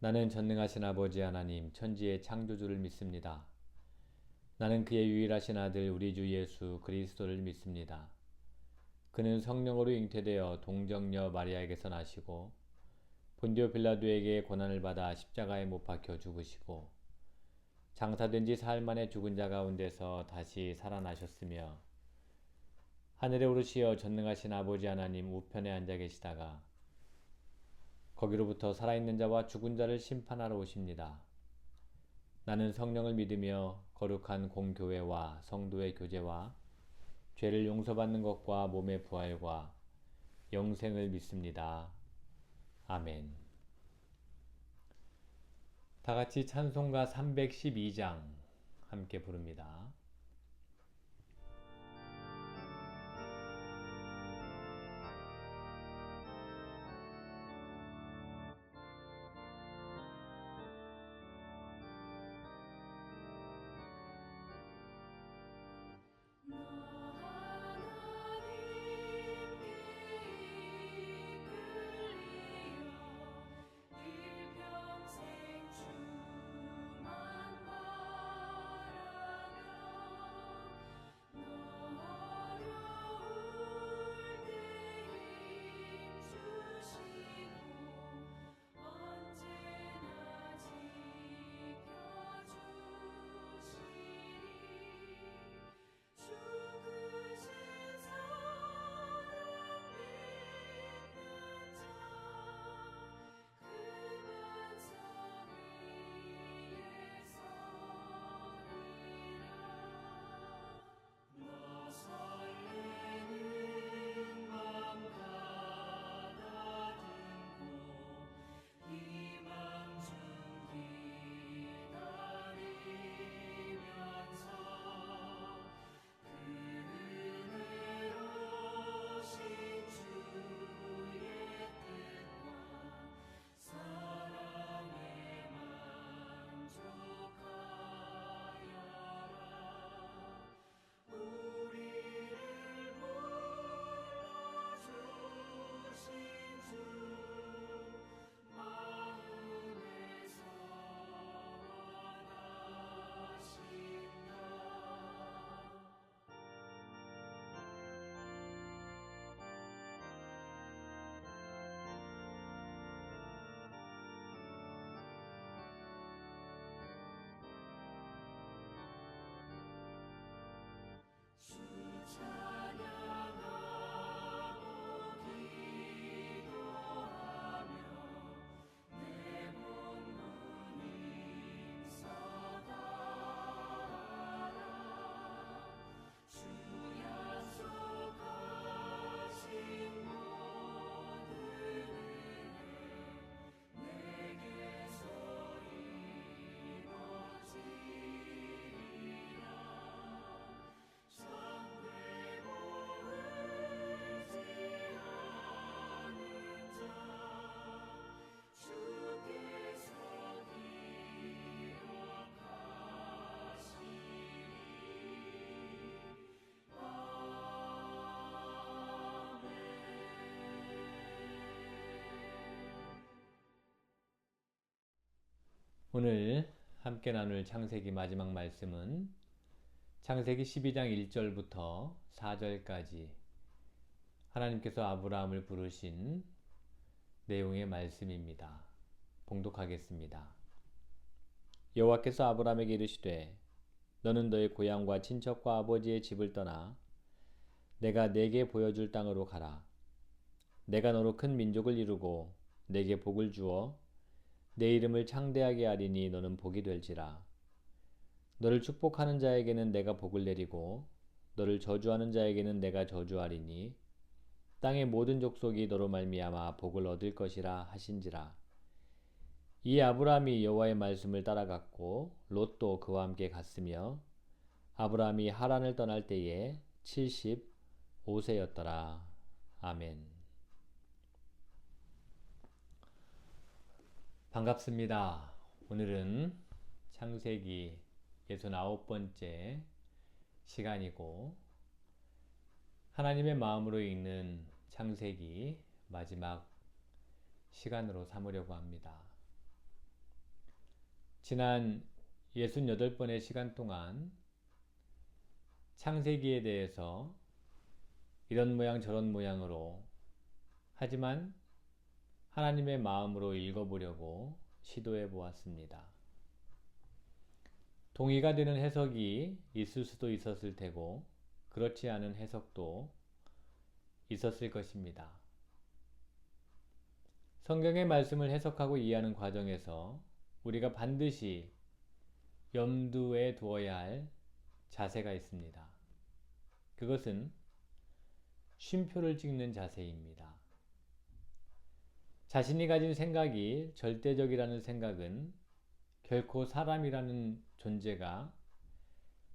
나는 전능하신 아버지 하나님, 천지의 창조주를 믿습니다. 나는 그의 유일하신 아들 우리 주 예수 그리스도를 믿습니다. 그는 성령으로 잉태되어 동정녀 마리아에게서 나시고 본디오 빌라도에게 고난을 받아 십자가에 못 박혀 죽으시고 장사된 지 사흘 만에 죽은 자 가운데서 다시 살아나셨으며 하늘에 오르시어 전능하신 아버지 하나님 우편에 앉아 계시다가 거기로부터 살아있는 자와 죽은 자를 심판하러 오십니다. 나는 성령을 믿으며 거룩한 공교회와 성도의 교제와 죄를 용서받는 것과 몸의 부활과 영생을 믿습니다. 아멘. 다 같이 찬송가 312장 함께 부릅니다. 오늘 함께 나눌 창세기 마지막 말씀은 창세기 12장 1절부터 4절까지 하나님께서 아브라함을 부르신 내용의 말씀입니다. 봉독하겠습니다. 여호와께서 아브라함에게 이르시되 너는 너의 고향과 친척과 아버지의 집을 떠나 내가 네게 보여줄 땅으로 가라. 내가 너로 큰 민족을 이루고 네게 복을 주어 내 이름을 창대하게 하리니 너는 복이 될지라. 너를 축복하는 자에게는 내가 복을 내리고 너를 저주하는 자에게는 내가 저주하리니 땅의 모든 족속이 너로 말미암아 복을 얻을 것이라 하신지라. 이 아브라함이 여호와의 말씀을 따라갔고 롯도 그와 함께 갔으며 아브라함이 하란을 떠날 때에 75세였더라. 아멘. 반갑습니다. 오늘은 창세기 69번째 시간이고 하나님의 마음으로 읽는 창세기 마지막 시간으로 삼으려고 합니다. 지난 68번의 시간 동안 창세기에 대해서 이런 모양 저런 모양으로 하지만 하나님의 마음으로 읽어보려고 시도해 보았습니다. 동의가 되는 해석이 있을 수도 있었을 테고 그렇지 않은 해석도 있었을 것입니다. 성경의 말씀을 해석하고 이해하는 과정에서 우리가 반드시 염두에 두어야 할 자세가 있습니다. 그것은 쉼표를 찍는 자세입니다. 자신이 가진 생각이 절대적이라는 생각은 결코 사람이라는 존재가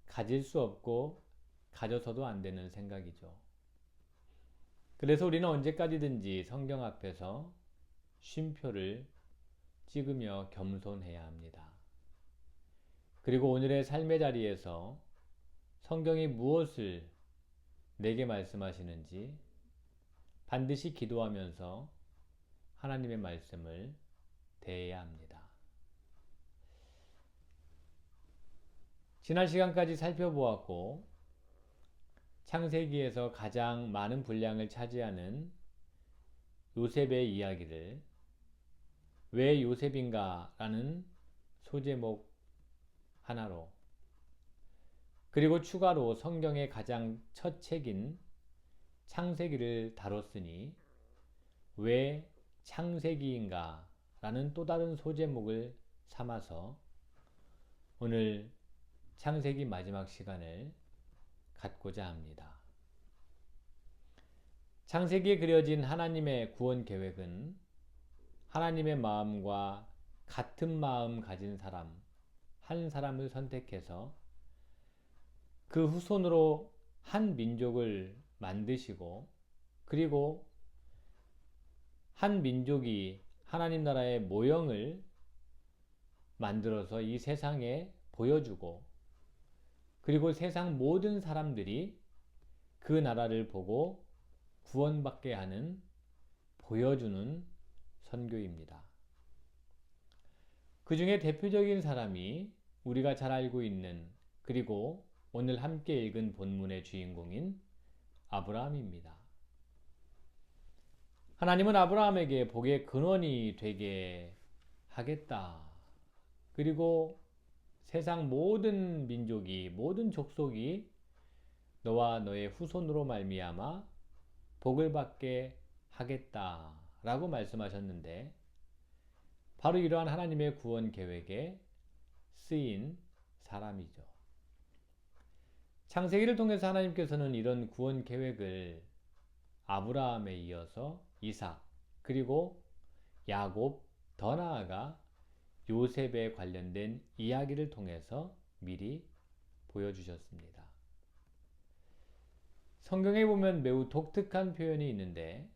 가질 수 없고 가져서도 안 되는 생각이죠. 그래서 우리는 언제까지든지 성경 앞에서 쉼표를 찍으며 겸손해야 합니다. 그리고 오늘의 삶의 자리에서 성경이 무엇을 내게 말씀하시는지 반드시 기도하면서 하나님의 말씀을 대해야 합니다. 지난 시간까지 살펴보았고 창세기에서 가장 많은 분량을 차지하는 요셉의 이야기를 왜 요셉인가 라는 소제목 하나로 그리고 추가로 성경의 가장 첫 책인 창세기를 다뤘으니 왜 창세기인가 라는 또 다른 소제목을 삼아서 오늘 창세기 마지막 시간을 갖고자 합니다. 창세기에 그려진 하나님의 구원 계획은 하나님의 마음과 같은 마음 가진 사람, 한 사람을 선택해서 그 후손으로 한 민족을 만드시고 그리고 한 민족이 하나님 나라의 모형을 만들어서 이 세상에 보여주고 그리고 세상 모든 사람들이 그 나라를 보고 구원받게 하는 보여주는 선교입니다. 그 중에 대표적인 사람이 우리가 잘 알고 있는 그리고 오늘 함께 읽은 본문의 주인공인 아브라함입니다. 하나님은 아브라함에게 복의 근원이 되게 하겠다. 그리고 세상 모든 민족이 모든 족속이 너와 너의 후손으로 말미암아 복을 받게 하겠다라고 말씀하셨는데 바로 이러한 하나님의 구원 계획에 쓰인 사람이죠. 창세기를 통해서 하나님께서는 이런 구원 계획을 아브라함에 이어서 이삭 그리고 야곱 더 나아가 요셉에 관련된 이야기를 통해서 미리 보여주셨습니다. 성경에 보면 매우 독특한 표현이 있는데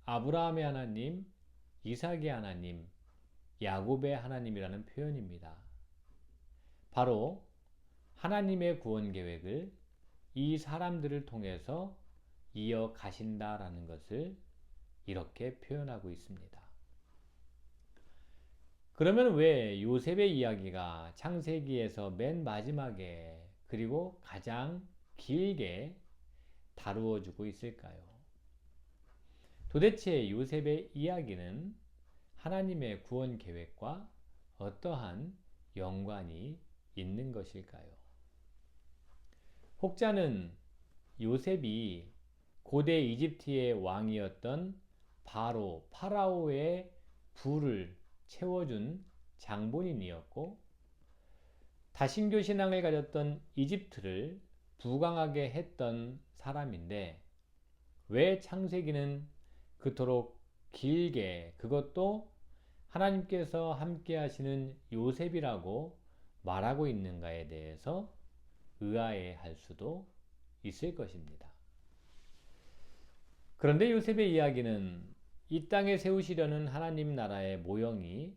아브라함의 하나님, 이삭의 하나님, 야곱의 하나님이라는 표현입니다. 바로 하나님의 구원 계획을 이 사람들을 통해서 이어가신다라는 것을 이렇게 표현하고 있습니다. 그러면 왜 요셉의 이야기가 창세기에서 맨 마지막에 그리고 가장 길게 다루어지고 있을까요? 도대체 요셉의 이야기는 하나님의 구원 계획과 어떠한 연관이 있는 것일까요? 혹자는 요셉이 고대 이집트의 왕이었던 파라오의 부를 채워준 장본인이었고 다신교 신앙을 가졌던 이집트를 부강하게 했던 사람인데 왜 창세기는 그토록 길게 그것도 하나님께서 함께 하시는 요셉이라고 말하고 있는가에 대해서 의아해할 수도 있을 것입니다. 그런데 요셉의 이야기는 이 땅에 세우시려는 하나님 나라의 모형이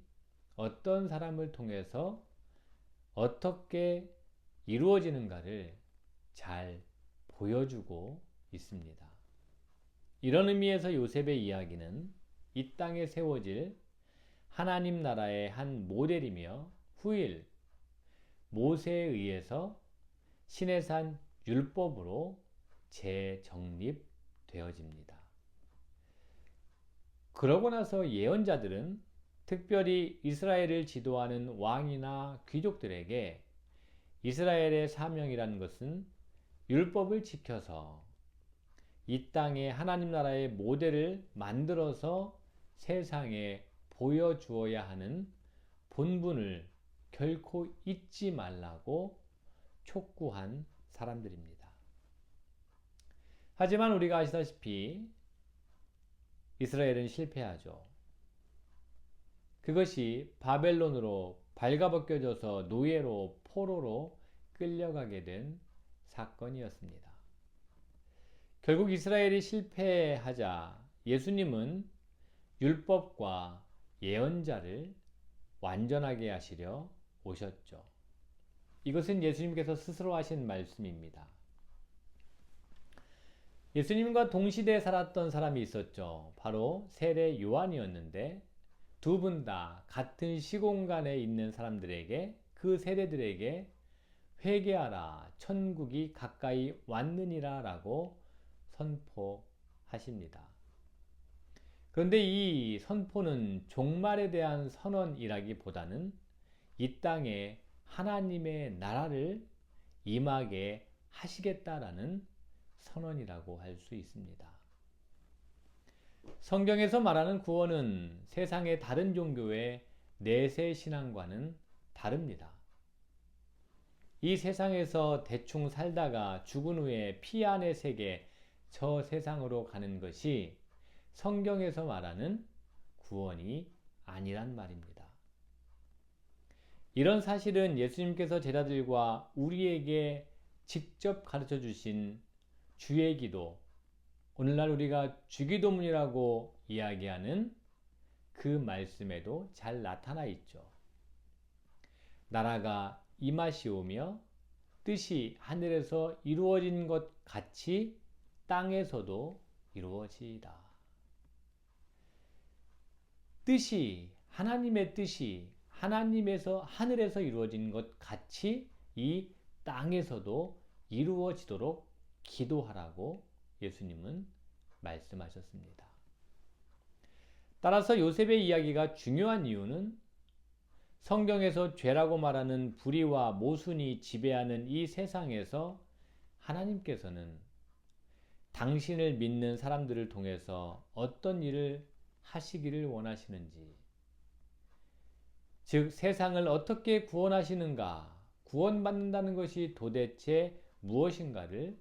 어떤 사람을 통해서 어떻게 이루어지는가를 잘 보여주고 있습니다. 이런 의미에서 요셉의 이야기는 이 땅에 세워질 하나님 나라의 한 모델이며 9일 모세에 의해서 시내산 율법으로 재정립되어집니다. 그러고 나서 예언자들은 특별히 이스라엘을 지도하는 왕이나 귀족들에게 이스라엘의 사명이라는 것은 율법을 지켜서 이 땅에 하나님 나라의 모델을 만들어서 세상에 보여주어야 하는 본분을 결코 잊지 말라고 촉구한 사람들입니다. 하지만 우리가 아시다시피 이스라엘은 실패하죠. 그것이 바벨론으로 발가벗겨져서 노예로 포로로 끌려가게 된 사건이었습니다. 결국 이스라엘이 실패하자 예수님은 율법과 예언자를 완전하게 하시려 오셨죠. 이것은 예수님께서 스스로 하신 말씀입니다. 예수님과 동시대에 살았던 사람이 있었죠. 바로 세례 요한이었는데 두 분 다 같은 시공간에 있는 사람들에게, 그 세대들에게 회개하라, 천국이 가까이 왔느니라 라고 선포하십니다. 그런데 이 선포는 종말에 대한 선언이라기보다는 이 땅에 하나님의 나라를 임하게 하시겠다라는 선언이라고 할 수 있습니다. 성경에서 말하는 구원은 세상의 다른 종교의 내세 신앙과는 다릅니다. 이 세상에서 대충 살다가 죽은 후에 피 안의 세계, 저 세상으로 가는 것이 성경에서 말하는 구원이 아니란 말입니다. 이런 사실은 예수님께서 제자들과 우리에게 직접 가르쳐 주신 주의 기도, 오늘날 우리가 주기도문이라고 이야기하는 그 말씀에도 잘 나타나 있죠. 나라가 임하시오며 뜻이 하늘에서 이루어진 것 같이 땅에서도 이루어지이다. 뜻이, 하나님의 뜻이 하늘에서 이루어진 것 같이 이 땅에서도 이루어지도록 기도하라고 예수님은 말씀하셨습니다. 따라서 요셉의 이야기가 중요한 이유는 성경에서 죄라고 말하는 불의와 모순이 지배하는 이 세상에서 하나님께서는 당신을 믿는 사람들을 통해서 어떤 일을 하시기를 원하시는지, 즉 세상을 어떻게 구원하시는가, 구원받는다는 것이 도대체 무엇인가를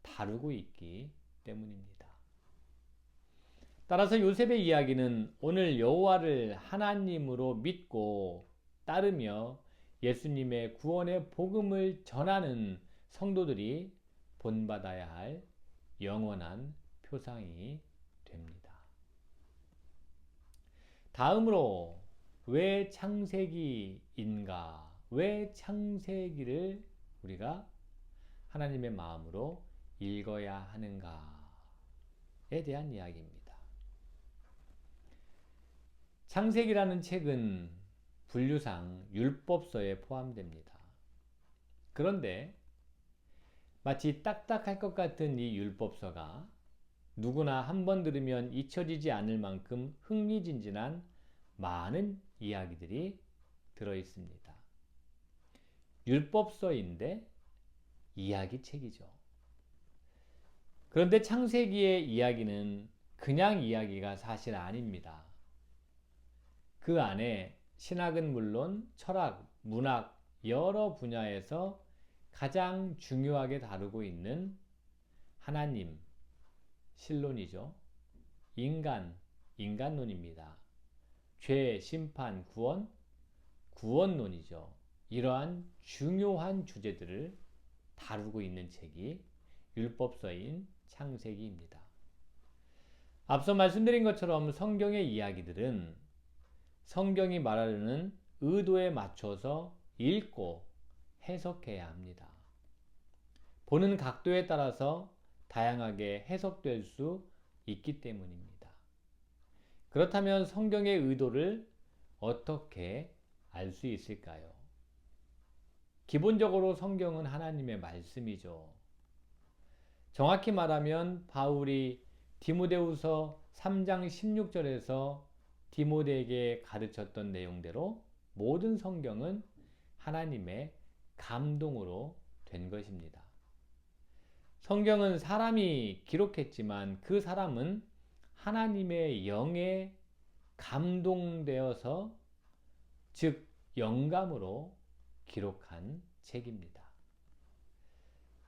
다루고 있기 때문입니다. 따라서 요셉의 이야기는 오늘 여호와를 하나님으로 믿고 따르며 예수님의 구원의 복음을 전하는 성도들이 본받아야 할 영원한 표상이 됩니다. 다음으로 왜 창세기인가? 왜 창세기를 우리가 하나님의 마음으로 읽어야 하는가에 대한 이야기입니다. 창세기라는 책은 분류상 율법서에 포함됩니다. 그런데 마치 딱딱할 것 같은 이 율법서가 누구나 한 번 들으면 잊혀지지 않을 만큼 흥미진진한 많은 이야기들이 들어 있습니다. 율법서인데 이야기책이죠. 그런데 창세기의 이야기는 그냥 이야기가 사실 아닙니다. 그 안에 신학은 물론 철학, 문학, 여러 분야에서 가장 중요하게 다루고 있는 하나님, 신론이죠. 인간론입니다. 죄, 심판, 구원, 구원론이죠. 이러한 중요한 주제들을 다루고 있는 책이 율법서인 창세기입니다. 앞서 말씀드린 것처럼 성경의 이야기들은 성경이 말하려는 의도에 맞춰서 읽고 해석해야 합니다. 보는 각도에 따라서 다양하게 해석될 수 있기 때문입니다. 그렇다면 성경의 의도를 어떻게 알 수 있을까요? 기본적으로 성경은 하나님의 말씀이죠. 정확히 말하면 바울이 디모데후서 3장 16절에서 디모데에게 가르쳤던 내용대로 모든 성경은 하나님의 감동으로 된 것입니다. 성경은 사람이 기록했지만 그 사람은 하나님의 영에 감동되어서, 즉 영감으로 기록한 책입니다.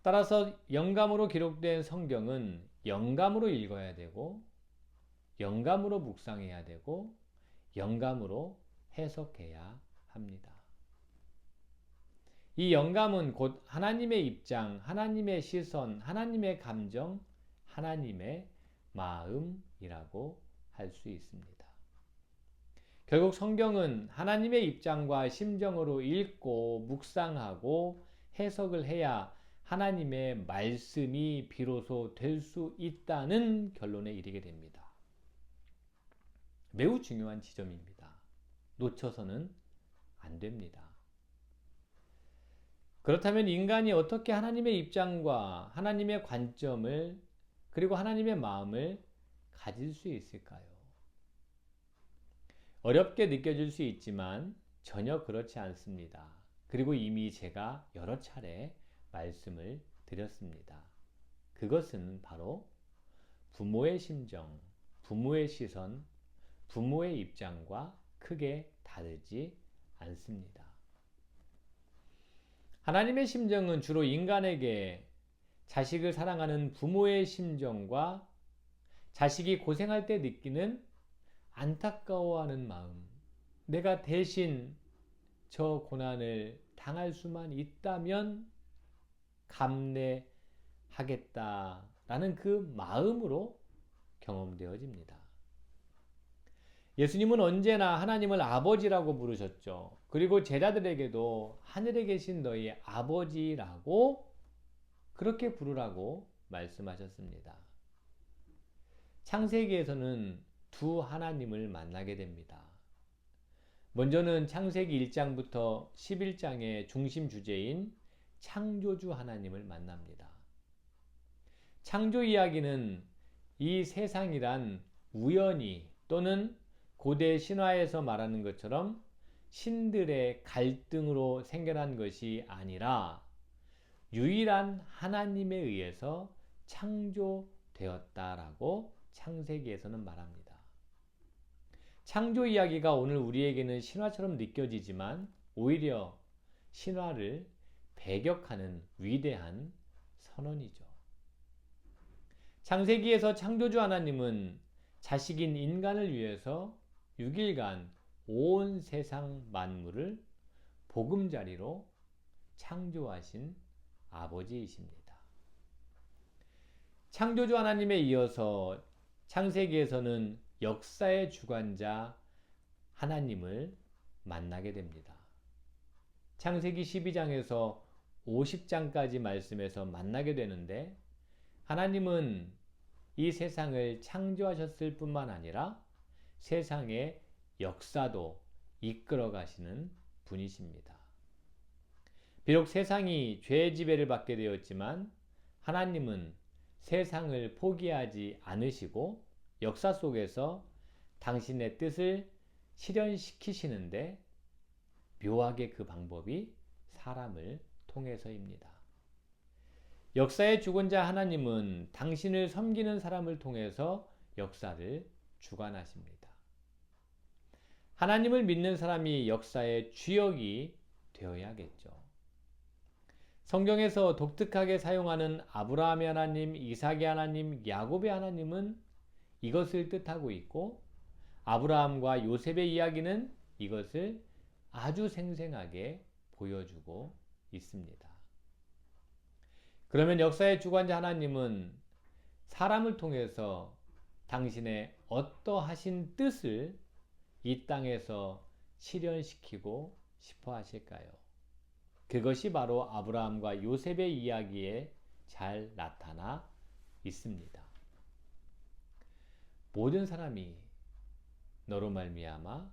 따라서 영감으로 기록된 성경은 영감으로 읽어야 되고, 영감으로 묵상해야 되고, 영감으로 해석해야 합니다. 이 영감은 곧 하나님의 입장, 하나님의 시선, 하나님의 감정, 하나님의 마음이라고 할 수 있습니다. 결국 성경은 하나님의 입장과 심정으로 읽고 묵상하고 해석을 해야 하나님의 말씀이 비로소 될 수 있다는 결론에 이르게 됩니다. 매우 중요한 지점입니다. 놓쳐서는 안 됩니다. 그렇다면 인간이 어떻게 하나님의 입장과 하나님의 관점을, 그리고 하나님의 마음을 가질 수 있을까요? 어렵게 느껴질 수 있지만 전혀 그렇지 않습니다. 그리고 이미 제가 여러 차례 말씀을 드렸습니다. 그것은 바로 부모의 심정, 부모의 시선, 부모의 입장과 크게 다르지 않습니다. 하나님의 심정은 주로 인간에게 자식을 사랑하는 부모의 심정과 자식이 고생할 때 느끼는 안타까워하는 마음, 내가 대신 저 고난을 당할 수만 있다면 감내하겠다라는 그 마음으로 경험되어집니다. 예수님은 언제나 하나님을 아버지라고 부르셨죠. 그리고 제자들에게도 하늘에 계신 너희 아버지라고 그렇게 부르라고 말씀하셨습니다. 창세기에서는 두 하나님을 만나게 됩니다. 먼저는 창세기 1장부터 11장의 중심 주제인 창조주 하나님을 만납니다. 창조 이야기는 이 세상이란 우연히 또는 고대 신화에서 말하는 것처럼 신들의 갈등으로 생겨난 것이 아니라 유일한 하나님에 의해서 창조되었다라고 창세기에서는 말합니다. 창조 이야기가 오늘 우리에게는 신화처럼 느껴지지만 오히려 신화를 배격하는 위대한 선언이죠. 창세기에서 창조주 하나님은 자식인 인간을 위해서 6일간 온 세상 만물을 보금자리로 창조하신 아버지이십니다. 창조주 하나님에 이어서 창세기에서는 역사의 주관자 하나님을 만나게 됩니다. 창세기 12장에서 50장까지 말씀에서 만나게 되는데, 하나님은 이 세상을 창조하셨을 뿐만 아니라 세상의 역사도 이끌어 가시는 분이십니다. 비록 세상이 죄의 지배를 받게 되었지만 하나님은 세상을 포기하지 않으시고 역사 속에서 당신의 뜻을 실현시키시는데 묘하게 그 방법이 사람을 통해서입니다. 역사의 주권자 하나님은 당신을 섬기는 사람을 통해서 역사를 주관하십니다. 하나님을 믿는 사람이 역사의 주역이 되어야겠죠. 성경에서 독특하게 사용하는 아브라함의 하나님, 이삭의 하나님, 야곱의 하나님은 이것을 뜻하고 있고, 아브라함과 요셉의 이야기는 이것을 아주 생생하게 보여주고 있습니다. 그러면 역사의 주관자 하나님은 사람을 통해서 당신의 어떠하신 뜻을 이 땅에서 실현시키고 싶어 하실까요? 그것이 바로 아브라함과 요셉의 이야기에 잘 나타나 있습니다. 모든 사람이 너로 말미암아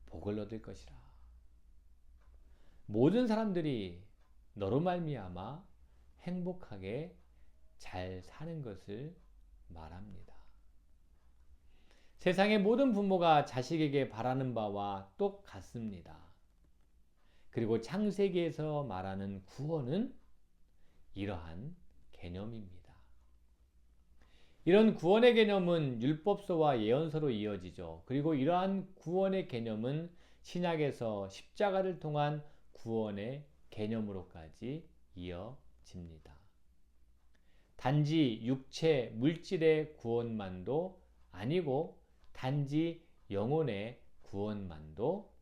복을 얻을 것이라. 모든 사람들이 너로 말미암아 행복하게 잘 사는 것을 말합니다. 세상의 모든 부모가 자식에게 바라는 바와 똑같습니다. 그리고 창세기에서 말하는 구원은 이러한 개념입니다. 이런 구원의 개념은 율법서와 예언서로 이어지죠. 그리고 이러한 구원의 개념은 신약에서 십자가를 통한 구원의 개념으로까지 이어집니다. 단지 육체, 물질의 구원만도 아니고 단지 영혼의 구원만도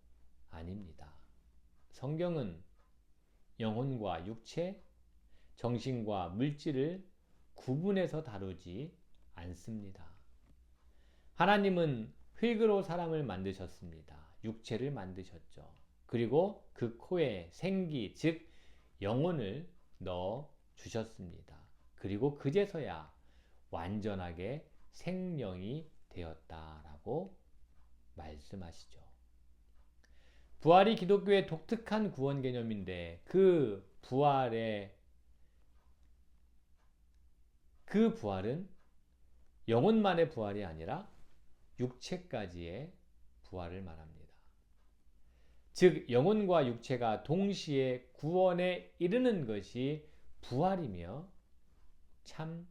아닙니다. 성경은 영혼과 육체, 정신과 물질을 구분해서 다루지 않습니다. 하나님은 흙으로 사람을 만드셨습니다. 육체를 만드셨죠. 그리고 그 코에 생기, 즉 영혼을 넣어 주셨습니다. 그리고 그제서야 완전하게 생명이 되었다라고 말씀하시죠. 부활이 기독교의 독특한 구원 개념인데 그 부활은 영혼만의 부활이 아니라 육체까지의 부활을 말합니다. 즉 영혼과 육체가 동시에 구원에 이르는 것이 부활이며 참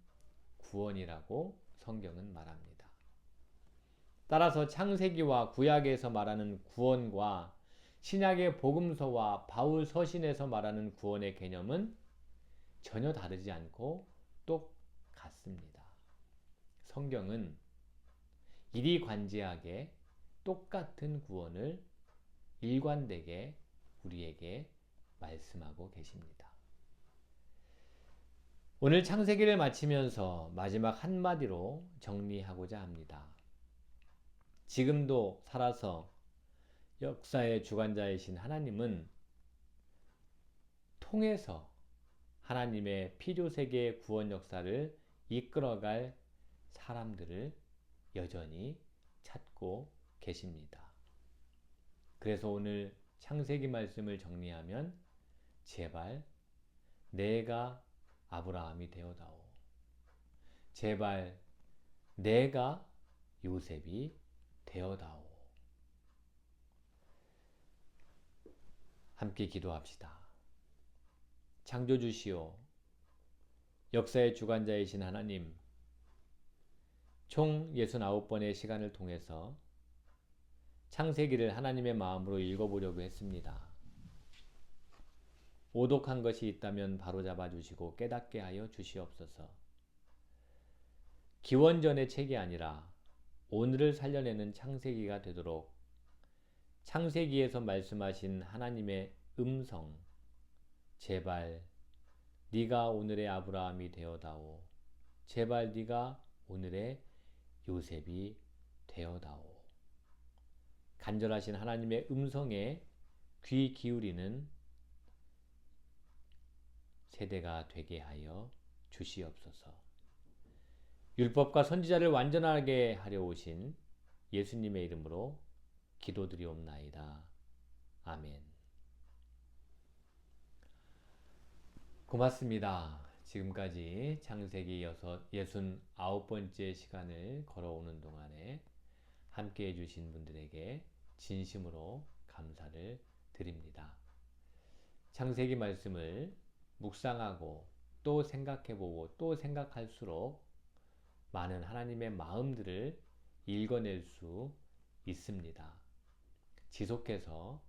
구원이라고 성경은 말합니다. 따라서 창세기와 구약에서 말하는 구원과 신약의 복음서와 바울 서신에서 말하는 구원의 개념은 전혀 다르지 않고 똑같습니다. 성경은 이리관지하게 똑같은 구원을 일관되게 우리에게 말씀하고 계십니다. 오늘 창세기를 마치면서 마지막 한마디로 정리하고자 합니다. 지금도 살아서 역사의 주관자이신 하나님은 통해서 하나님의 피조세계의 구원 역사를 이끌어갈 사람들을 여전히 찾고 계십니다. 그래서 오늘 창세기 말씀을 정리하면 제발 내가 아브라함이 되어다오. 제발 내가 요셉이 되어다오. 함께 기도합시다. 창조주시오, 역사의 주관자이신 하나님, 총 69번의 시간을 통해서 창세기를 하나님의 마음으로 읽어보려고 했습니다. 오독한 것이 있다면 바로잡아 주시고 깨닫게 하여 주시옵소서. 기원전의 책이 아니라 오늘을 살려내는 창세기가 되도록 창세기에서 말씀하신 하나님의 음성, 제발 네가 오늘의 아브라함이 되어다오. 제발 네가 오늘의 요셉이 되어다오. 간절하신 하나님의 음성에 귀 기울이는 세대가 되게 하여 주시옵소서. 율법과 선지자를 완전하게 하려 오신 예수님의 이름으로 기도드리옵나이다. 아멘. 고맙습니다. 지금까지 창세기 69번째 시간을 걸어오는 동안에 함께 해주신 분들에게 진심으로 감사를 드립니다. 창세기 말씀을 묵상하고 또 생각해보고 또 생각할수록 많은 하나님의 마음들을 읽어낼 수 있습니다. 지속해서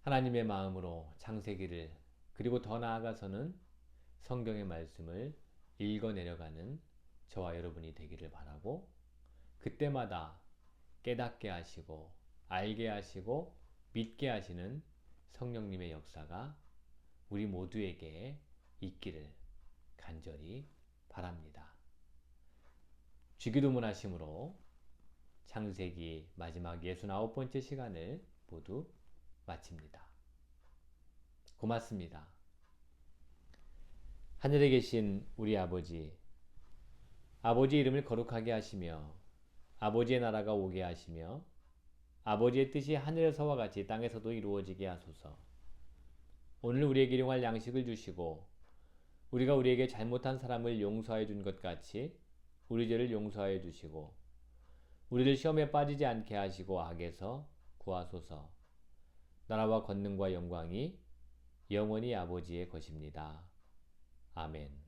하나님의 마음으로 창세기를 그리고 더 나아가서는 성경의 말씀을 읽어내려가는 저와 여러분이 되기를 바라고 그때마다 깨닫게 하시고 알게 하시고 믿게 하시는 성령님의 역사가 우리 모두에게 있기를 간절히 바랍니다. 주기도문 하심으로 창세기 마지막 69번째 시간을 모두 마칩니다. 고맙습니다. 하늘에 계신 우리 아버지, 아버지 이름을 거룩하게 하시며 아버지의 나라가 오게 하시며 아버지의 뜻이 하늘에서와 같이 땅에서도 이루어지게 하소서. 오늘 우리에게 일용할 양식을 주시고 우리가 우리에게 잘못한 사람을 용서해 준 것 같이 우리 죄를 용서해 주시고 우리를 시험에 빠지지 않게 하시고 악에서 구하소서. 나라와 권능과 영광이 영원히 아버지의 것입니다. 아멘.